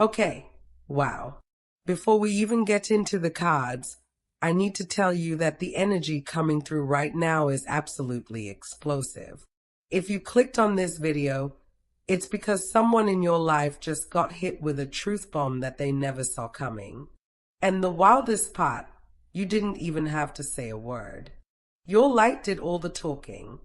Okay, wow. Before we even get into the cards, I need to tell you that the energy coming through right now is absolutely explosive. If you clicked on this video, it's because someone in your life just got hit with a truth bomb that they never saw coming. And the wildest part, you didn't even have to say a word. Your light did all the talking.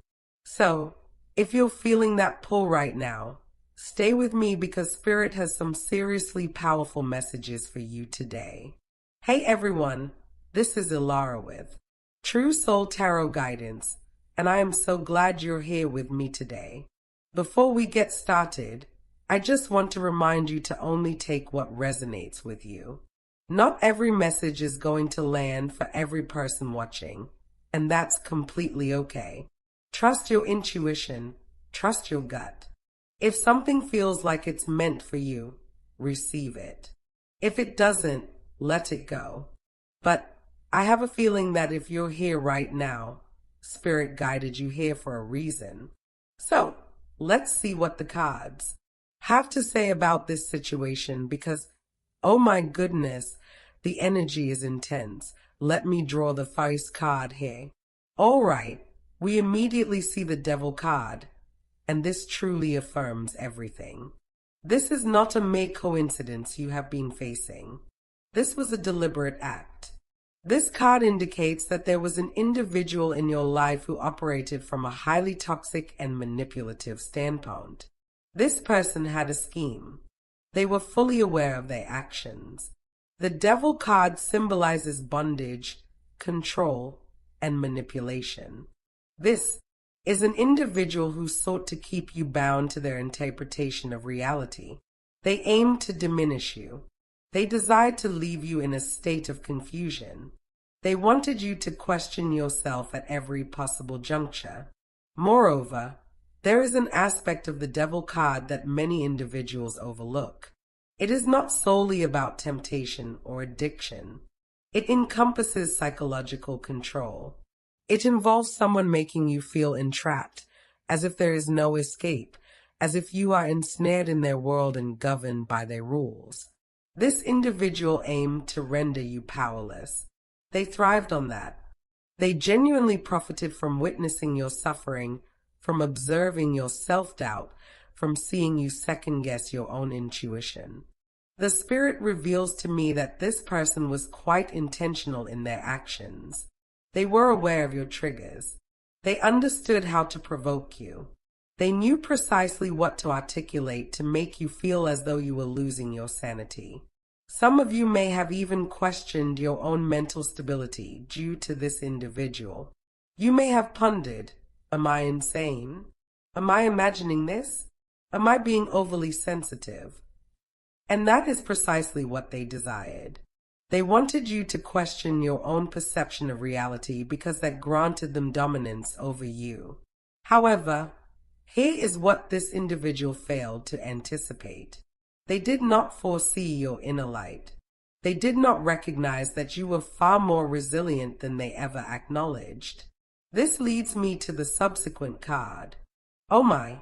So, if you're feeling that pull right now, stay with me because Spirit has some seriously powerful messages for you today. Hey everyone, this is Ilara with True Soul Tarot Guidance, and I am so glad you're here with me today. Before we get started, I just want to remind you to only take what resonates with you. Not every message is going to land for every person watching, and that's completely okay. Trust your intuition, trust your gut. If something feels like it's meant for you, receive it. If it doesn't, let it go. But I have a feeling that if you're here right now, Spirit guided you here for a reason. So, let's see what the cards have to say about this situation because, oh my goodness, the energy is intense. Let me draw the first card here. All right, we immediately see the Devil card, and this truly affirms everything. This is not a mere coincidence you have been facing. This was a deliberate act. This card indicates that there was an individual in your life who operated from a highly toxic and manipulative standpoint. This person had a scheme. They were fully aware of their actions. The Devil card symbolizes bondage, control, and manipulation. This is an individual who sought to keep you bound to their interpretation of reality. They aimed to diminish you. They desired to leave you in a state of confusion. They wanted you to question yourself at every possible juncture. Moreover, there is an aspect of the Devil card that many individuals overlook. It is not solely about temptation or addiction. It encompasses psychological control. It involves someone making you feel entrapped, as if there is no escape, as if you are ensnared in their world and governed by their rules. This individual aimed to render you powerless. They thrived on that. They genuinely profited from witnessing your suffering, from observing your self-doubt, from seeing you second-guess your own intuition. The Spirit reveals to me that this person was quite intentional in their actions. They were aware of your triggers. They understood how to provoke you. They knew precisely what to articulate to make you feel as though you were losing your sanity. Some of you may have even questioned your own mental stability due to this individual. You may have pondered, am I insane? Am I imagining this? Am I being overly sensitive? And that is precisely what they desired. They wanted you to question your own perception of reality because that granted them dominance over you. However, here is what this individual failed to anticipate. They did not foresee your inner light. They did not recognize that you were far more resilient than they ever acknowledged. This leads me to the subsequent card. Oh my,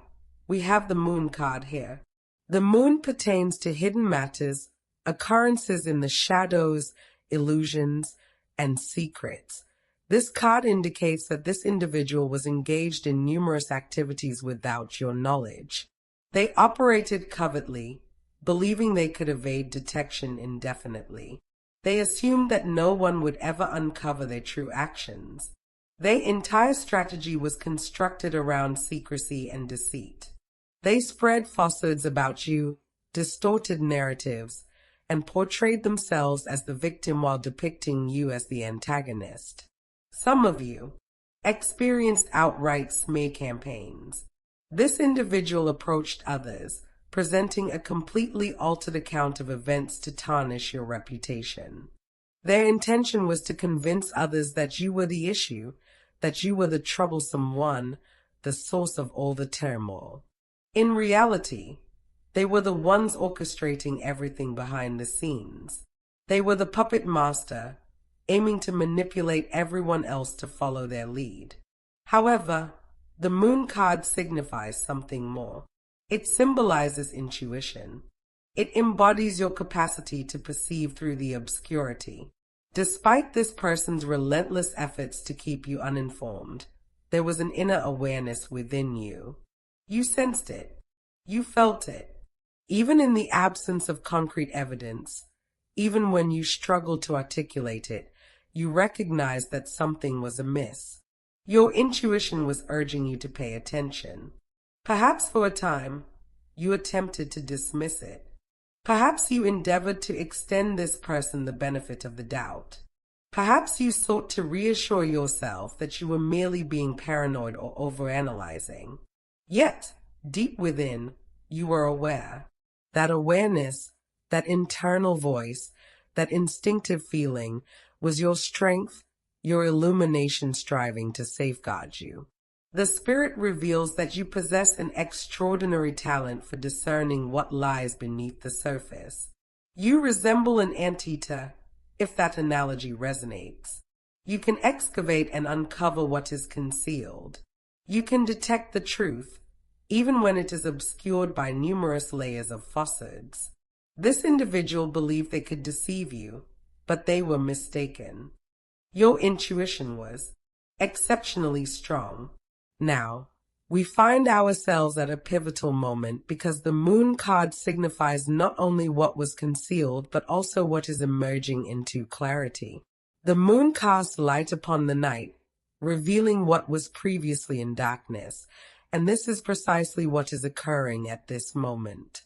we have the Moon card here. The Moon pertains to hidden matters, occurrences in the shadows, illusions, and secrets. This card indicates that this individual was engaged in numerous activities without your knowledge. They operated covertly, believing they could evade detection indefinitely. They assumed that no one would ever uncover their true actions. Their entire strategy was constructed around secrecy and deceit. They spread falsehoods about you, distorted narratives, and portrayed themselves as the victim while depicting you as the antagonist. Some of you experienced outright smear campaigns. This individual approached others, presenting a completely altered account of events to tarnish your reputation. Their intention was to convince others that you were the issue, that you were the troublesome one, the source of all the turmoil. In reality, they were the ones orchestrating everything behind the scenes. They were the puppet master, aiming to manipulate everyone else to follow their lead. However, the Moon card signifies something more. It symbolizes intuition. It embodies your capacity to perceive through the obscurity. Despite this person's relentless efforts to keep you uninformed, there was an inner awareness within you. You sensed it. You felt it. Even in the absence of concrete evidence, even when you struggled to articulate it, you recognized that something was amiss. Your intuition was urging you to pay attention. Perhaps for a time, you attempted to dismiss it. Perhaps you endeavored to extend this person the benefit of the doubt. Perhaps you sought to reassure yourself that you were merely being paranoid or overanalyzing. Yet, deep within, you were aware. That awareness, that internal voice, that instinctive feeling was your strength, your illumination striving to safeguard you. The Spirit reveals that you possess an extraordinary talent for discerning what lies beneath the surface. You resemble an anteater, if that analogy resonates. You can excavate and uncover what is concealed. You can detect the truth, even when it is obscured by numerous layers of falsehoods. This individual believed they could deceive you, but they were mistaken. Your intuition was exceptionally strong. Now, we find ourselves at a pivotal moment because the moon card signifies not only what was concealed, but also what is emerging into clarity. The moon casts light upon the night, revealing what was previously in darkness, and this is precisely what is occurring at this moment.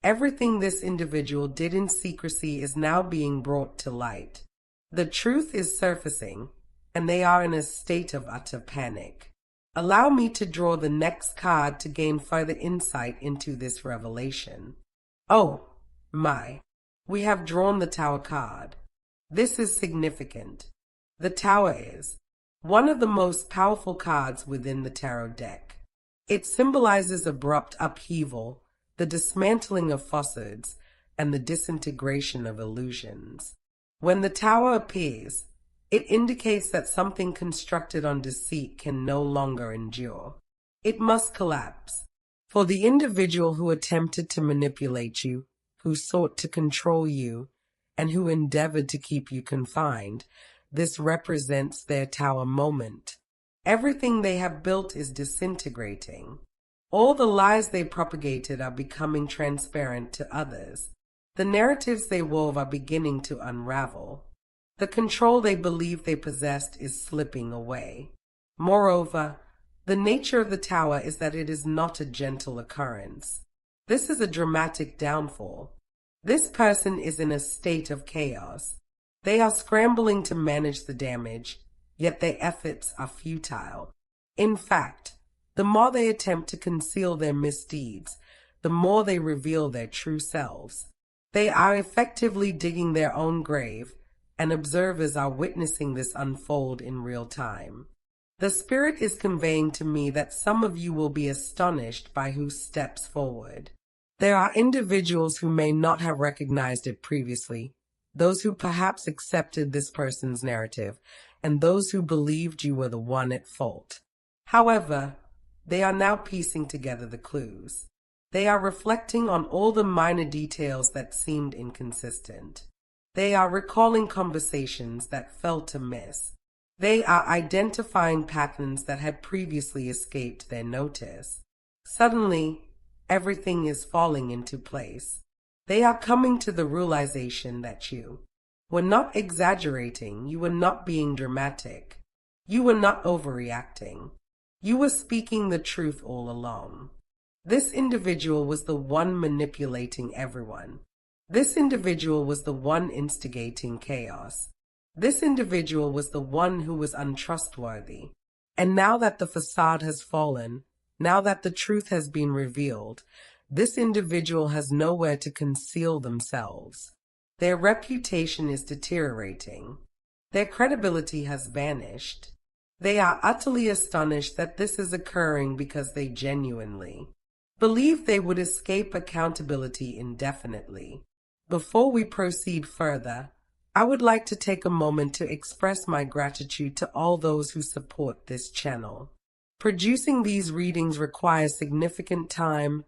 Everything this individual did in secrecy is now being brought to light. The truth is surfacing, and they are in a state of utter panic. Allow me to draw the next card to gain further insight into this revelation. Oh, my. We have drawn the Tower card. This is significant. The Tower is one of the most powerful cards within the tarot deck. It symbolizes abrupt upheaval, the dismantling of falsehoods, and the disintegration of illusions. When the Tower appears, it indicates that something constructed on deceit can no longer endure. It must collapse. For the individual who attempted to manipulate you, who sought to control you, and who endeavored to keep you confined, this represents their Tower moment. Everything they have built is disintegrating. All the lies they propagated are becoming transparent to others. The narratives they wove are beginning to unravel. The control they believed they possessed is slipping away. Moreover, the nature of the Tower is that it is not a gentle occurrence. This is a dramatic downfall. This person is in a state of chaos. They are scrambling to manage the damage, yet their efforts are futile. In fact, the more they attempt to conceal their misdeeds, the more they reveal their true selves. They are effectively digging their own grave, and observers are witnessing this unfold in real time. The Spirit is conveying to me that some of you will be astonished by who steps forward. There are individuals who may not have recognized it previously, those who perhaps accepted this person's narrative, and those who believed you were the one at fault. However, they are now piecing together the clues. They are reflecting on all the minor details that seemed inconsistent. They are recalling conversations that felt amiss. They are identifying patterns that had previously escaped their notice. Suddenly, everything is falling into place. They are coming to the realization that you were not exaggerating, you were not being dramatic, you were not overreacting. You were speaking the truth all along. This individual was the one manipulating everyone. This individual was the one instigating chaos. This individual was the one who was untrustworthy. And now that the facade has fallen, now that the truth has been revealed, this individual has nowhere to conceal themselves. Their reputation is deteriorating. Their credibility has vanished. They are utterly astonished that this is occurring because they genuinely believe they would escape accountability indefinitely. Before we proceed further, I would like to take a moment to express my gratitude to all those who support this channel. Producing these readings requires significant time,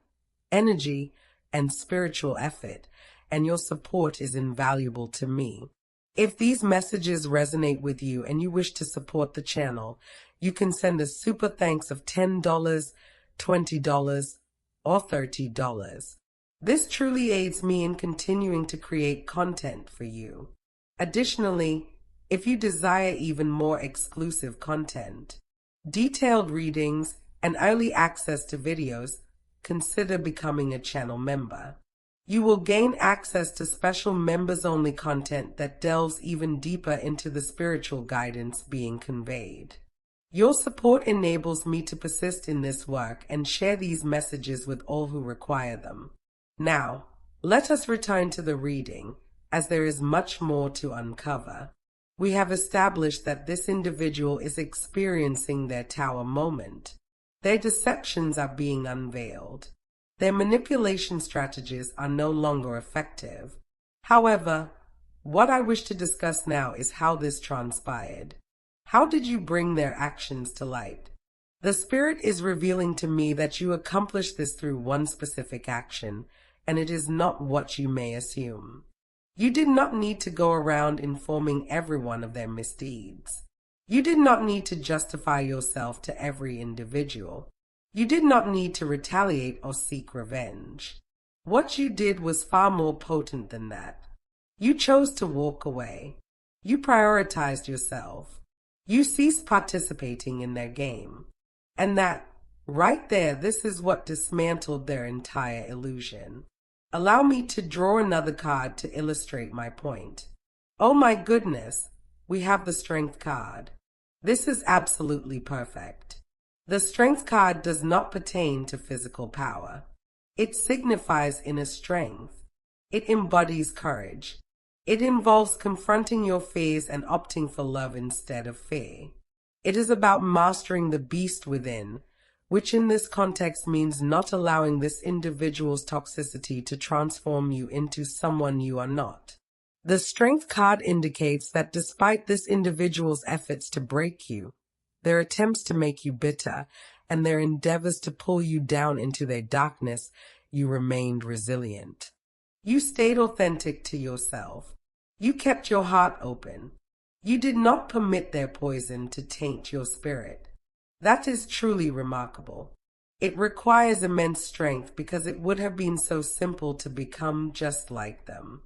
energy, and spiritual effort, and your support is invaluable to me. If these messages resonate with you and you wish to support the channel, you can send a super thanks of $10, $20, or $30. This truly aids me in continuing to create content for you. Additionally, if you desire even more exclusive content, detailed readings, and early access to videos, consider becoming a channel member. You will gain access to special members-only content that delves even deeper into the spiritual guidance being conveyed. Your support enables me to persist in this work and share these messages with all who require them. Now, let us return to the reading, as there is much more to uncover. We have established that this individual is experiencing their tower moment. Their deceptions are being unveiled. Their manipulation strategies are no longer effective. However, what I wish to discuss now is how this transpired. How did you bring their actions to light? The Spirit is revealing to me that you accomplished this through one specific action, and it is not what you may assume. You did not need to go around informing everyone of their misdeeds. You did not need to justify yourself to every individual. You did not need to retaliate or seek revenge. What you did was far more potent than that. You chose to walk away. You prioritized yourself. You ceased participating in their game. And that, right there, this is what dismantled their entire illusion. Allow me to draw another card to illustrate my point. Oh my goodness, we have the Strength card. This is absolutely perfect. The Strength card does not pertain to physical power. It signifies inner strength. It embodies courage. It involves confronting your fears and opting for love instead of fear. It is about mastering the beast within, which in this context means not allowing this individual's toxicity to transform you into someone you are not. The Strength card indicates that despite this individual's efforts to break you, their attempts to make you bitter, and their endeavors to pull you down into their darkness, you remained resilient. You stayed authentic to yourself. You kept your heart open. You did not permit their poison to taint your spirit. That is truly remarkable. It requires immense strength because it would have been so simple to become just like them.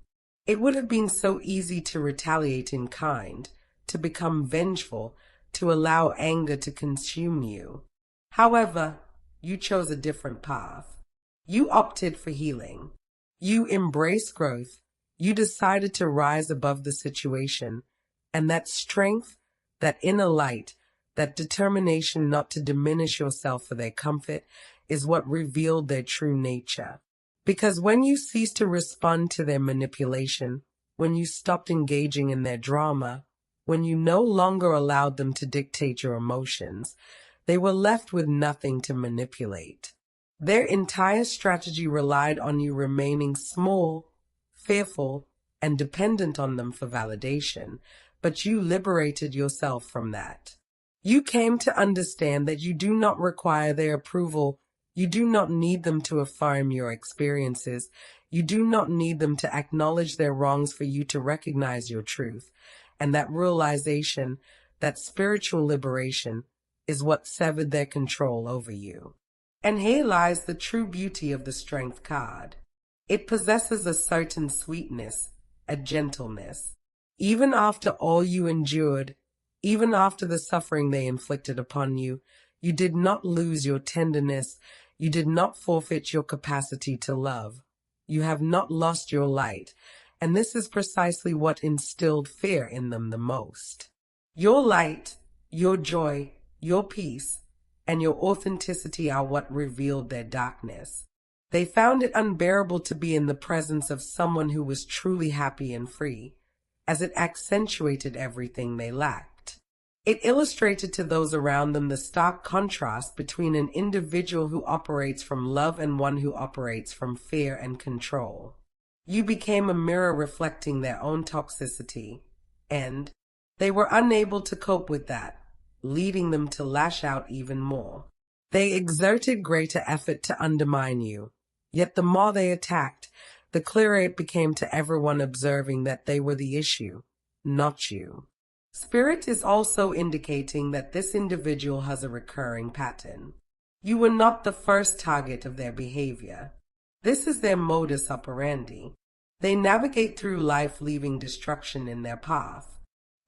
It would have been so easy to retaliate in kind, to become vengeful, to allow anger to consume you. However, you chose a different path. You opted for healing. You embraced growth. You decided to rise above the situation. And that strength, that inner light, that determination not to diminish yourself for their comfort is what revealed their true nature. Because when you ceased to respond to their manipulation, when you stopped engaging in their drama, when you no longer allowed them to dictate your emotions, they were left with nothing to manipulate. Their entire strategy relied on you remaining small, fearful, and dependent on them for validation, but you liberated yourself from that. You came to understand that you do not require their approval. You do not need them to affirm your experiences. You do not need them to acknowledge their wrongs for you to recognize your truth. And that realization, that spiritual liberation, is what severed their control over you. And here lies the true beauty of the Strength card. It possesses a certain sweetness, a gentleness. Even after all you endured, even after the suffering they inflicted upon you, you did not lose your tenderness. You did not forfeit your capacity to love. You have not lost your light. And this is precisely what instilled fear in them the most. Your light, your joy, your peace, and your authenticity are what revealed their darkness. They found it unbearable to be in the presence of someone who was truly happy and free, as it accentuated everything they lacked. It illustrated to those around them the stark contrast between an individual who operates from love and one who operates from fear and control. You became a mirror reflecting their own toxicity, and they were unable to cope with that, leading them to lash out even more. They exerted greater effort to undermine you, yet the more they attacked, the clearer it became to everyone observing that they were the issue, not you. Spirit is also indicating that this individual has a recurring pattern. You were not the first target of their behavior. This is their modus operandi. They navigate through life leaving destruction in their path.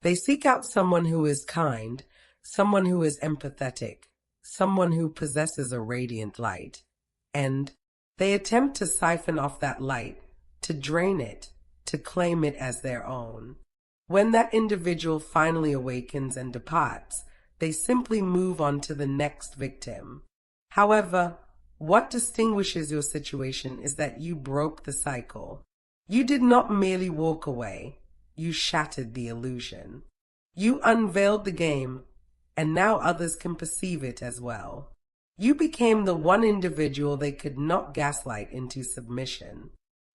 They seek out someone who is kind, someone who is empathetic, someone who possesses a radiant light, and they attempt to siphon off that light, to drain it, to claim it as their own. When that individual finally awakens and departs, they simply move on to the next victim. However, what distinguishes your situation is that you broke the cycle. You did not merely walk away, you shattered the illusion. You unveiled the game, and now others can perceive it as well. You became the one individual they could not gaslight into submission.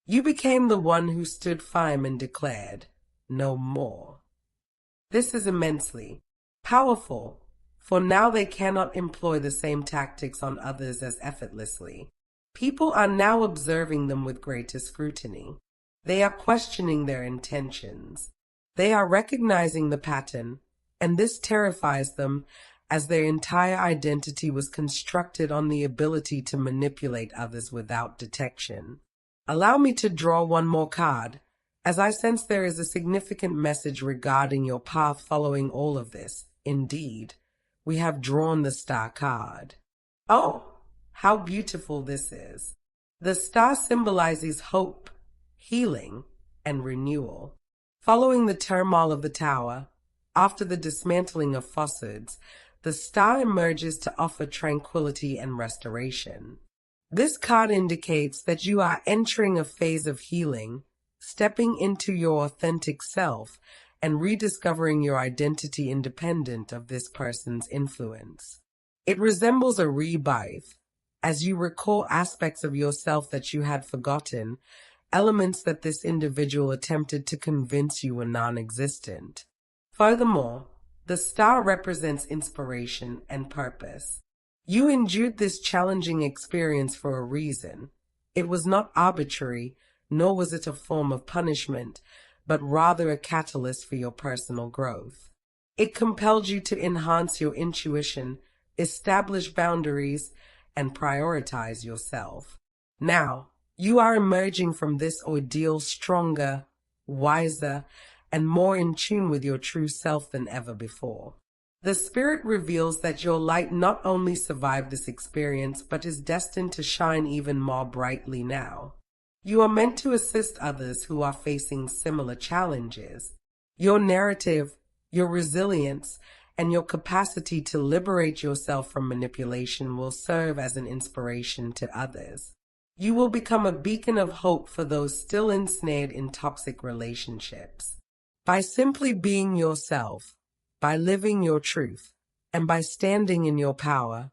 You became the one who stood firm and declared, "No more." This is immensely powerful, for now they cannot employ the same tactics on others as effortlessly. People are now observing them with greater scrutiny. They are questioning their intentions. They are recognizing the pattern, and this terrifies them as their entire identity was constructed on the ability to manipulate others without detection. Allow me to draw one more card, as I sense there is a significant message regarding your path following all of this. Indeed, we have drawn the Star card. Oh, how beautiful this is. The Star symbolizes hope, healing, and renewal. Following the turmoil of the Tower, after the dismantling of falsehoods, the Star emerges to offer tranquility and restoration. This card indicates that you are entering a phase of healing, stepping into your authentic self, and rediscovering your identity independent of this person's influence. It resembles a rebirth, as you recall aspects of yourself that you had forgotten, elements that this individual attempted to convince you were non-existent. Furthermore, the Star represents inspiration and purpose. You endured this challenging experience for a reason. It was not arbitrary, nor was it a form of punishment, but rather a catalyst for your personal growth. It compelled you to enhance your intuition, establish boundaries, and prioritize yourself. Now, you are emerging from this ordeal stronger, wiser, and more in tune with your true self than ever before. The Spirit reveals that your light not only survived this experience, but is destined to shine even more brightly now. You are meant to assist others who are facing similar challenges. Your narrative, your resilience, and your capacity to liberate yourself from manipulation will serve as an inspiration to others. You will become a beacon of hope for those still ensnared in toxic relationships. By simply being yourself, by living your truth, and by standing in your power,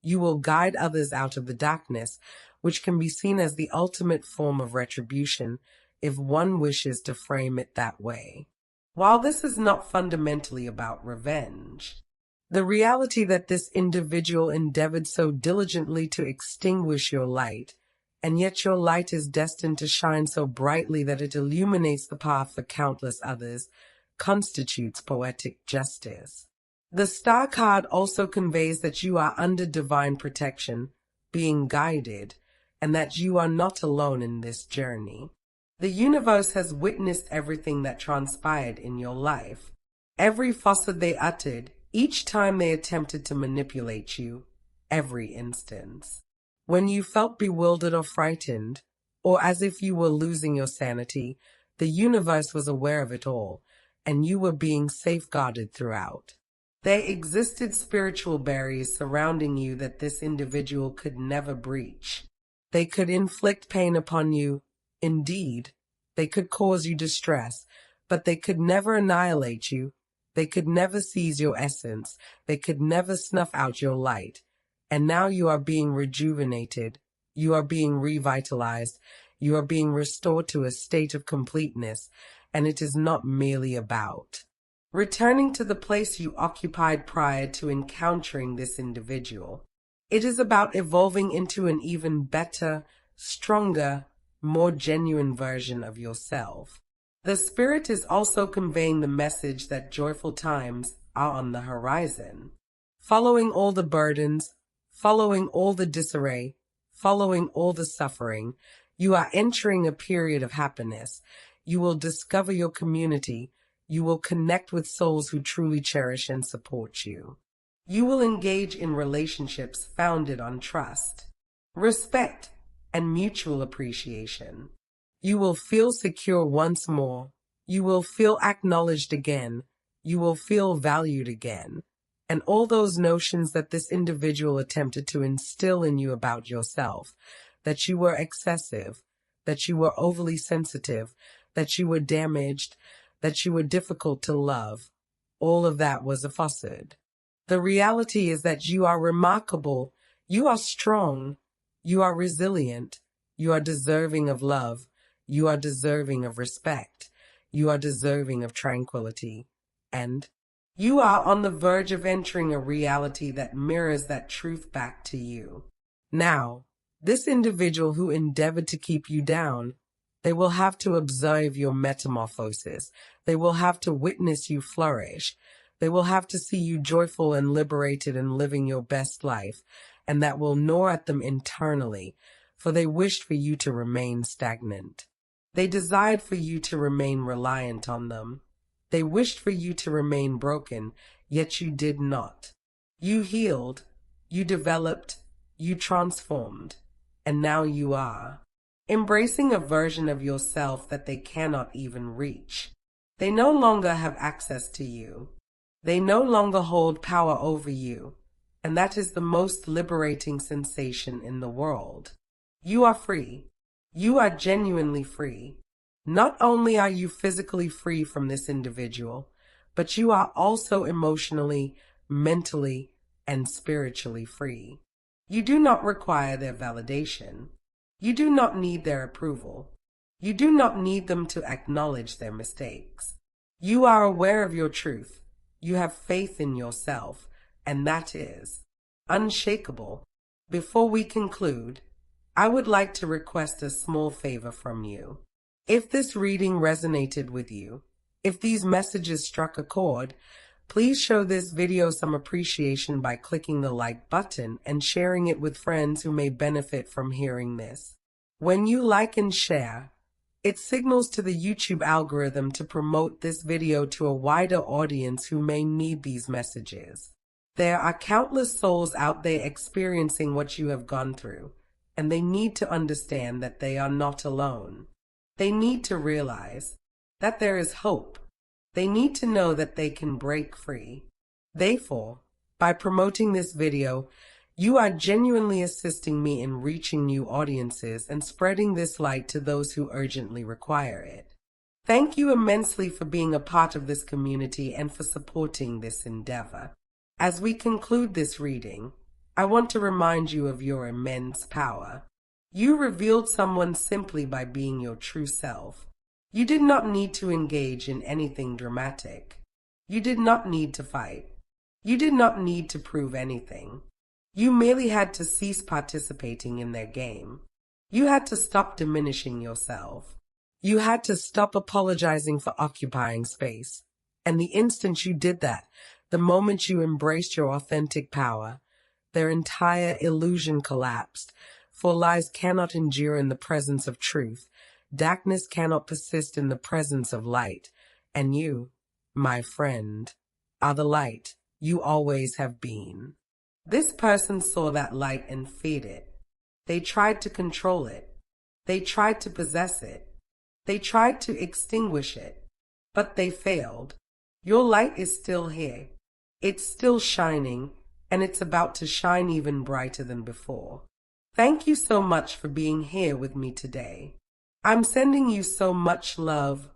you will guide others out of the darkness, which can be seen as the ultimate form of retribution if one wishes to frame it that way. While this is not fundamentally about revenge, the reality that this individual endeavored so diligently to extinguish your light, and yet your light is destined to shine so brightly that it illuminates the path for countless others, constitutes poetic justice. The Star card also conveys that you are under divine protection, being guided, and that you are not alone in this journey. The universe has witnessed everything that transpired in your life. Every falsehood they uttered, each time they attempted to manipulate you, every instance. When you felt bewildered or frightened, or as if you were losing your sanity, the universe was aware of it all, and you were being safeguarded throughout. There existed spiritual barriers surrounding you that this individual could never breach. They could inflict pain upon you. Indeed, they could cause you distress, but they could never annihilate you. They could never seize your essence. They could never snuff out your light. And now you are being rejuvenated. You are being revitalized. You are being restored to a state of completeness, and it is not merely about returning to the place you occupied prior to encountering this individual. It is about evolving into an even better, stronger, more genuine version of yourself. The spirit is also conveying the message that joyful times are on the horizon. Following all the burdens, following all the disarray, following all the suffering, you are entering a period of happiness. You will discover your community. You will connect with souls who truly cherish and support you. You will engage in relationships founded on trust, respect, and mutual appreciation. You will feel secure once more. You will feel acknowledged again. You will feel valued again. And all those notions that this individual attempted to instill in you about yourself, that you were excessive, that you were overly sensitive, that you were damaged, that you were difficult to love, all of that was a falsehood. The reality is that you are remarkable, you are strong, you are resilient, you are deserving of love, you are deserving of respect, you are deserving of tranquility, and you are on the verge of entering a reality that mirrors that truth back to you. Now, this individual who endeavored to keep you down, they will have to observe your metamorphosis. They will have to witness you flourish. They will have to see you joyful and liberated and living your best life, and that will gnaw at them internally, for they wished for you to remain stagnant. They desired for you to remain reliant on them. They wished for you to remain broken, yet you did not. You healed, you developed, you transformed, and now you are embracing a version of yourself that they cannot even reach. They no longer have access to you. They no longer hold power over you, and that is the most liberating sensation in the world. You are free. You are genuinely free. Not only are you physically free from this individual, but you are also emotionally, mentally, and spiritually free. You do not require their validation. You do not need their approval. You do not need them to acknowledge their mistakes. You are aware of your truth. You have faith in yourself, and that is unshakable. Before we conclude, I would like to request a small favor from you. If this reading resonated with you, if these messages struck a chord, please show this video some appreciation by clicking the like button and sharing it with friends who may benefit from hearing this. When you like and share, it signals to the YouTube algorithm to promote this video to a wider audience who may need these messages. There are countless souls out there experiencing what you have gone through, and they need to understand that they are not alone. They need to realize that there is hope. They need to know that they can break free. Therefore, by promoting this video, you are genuinely assisting me in reaching new audiences and spreading this light to those who urgently require it. Thank you immensely for being a part of this community and for supporting this endeavor. As we conclude this reading, I want to remind you of your immense power. You revealed someone simply by being your true self. You did not need to engage in anything dramatic. You did not need to fight. You did not need to prove anything. You merely had to cease participating in their game. You had to stop diminishing yourself. You had to stop apologizing for occupying space. And the instant you did that, the moment you embraced your authentic power, their entire illusion collapsed. For lies cannot endure in the presence of truth. Darkness cannot persist in the presence of light. And you, my friend, are the light you always have been. This person saw that light and feared it. They tried to control it. They tried to possess it. They tried to extinguish it. But they failed. Your light is still here. It's still shining, and it's about to shine even brighter than before. Thank you so much for being here with me today. I'm sending you so much love,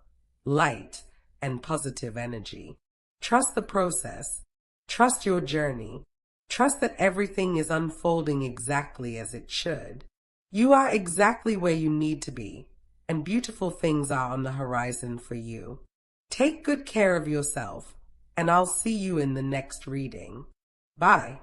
light, and positive energy. Trust the process. Trust your journey. Trust that everything is unfolding exactly as it should. You are exactly where you need to be, and beautiful things are on the horizon for you. Take good care of yourself, and I'll see you in the next reading. Bye.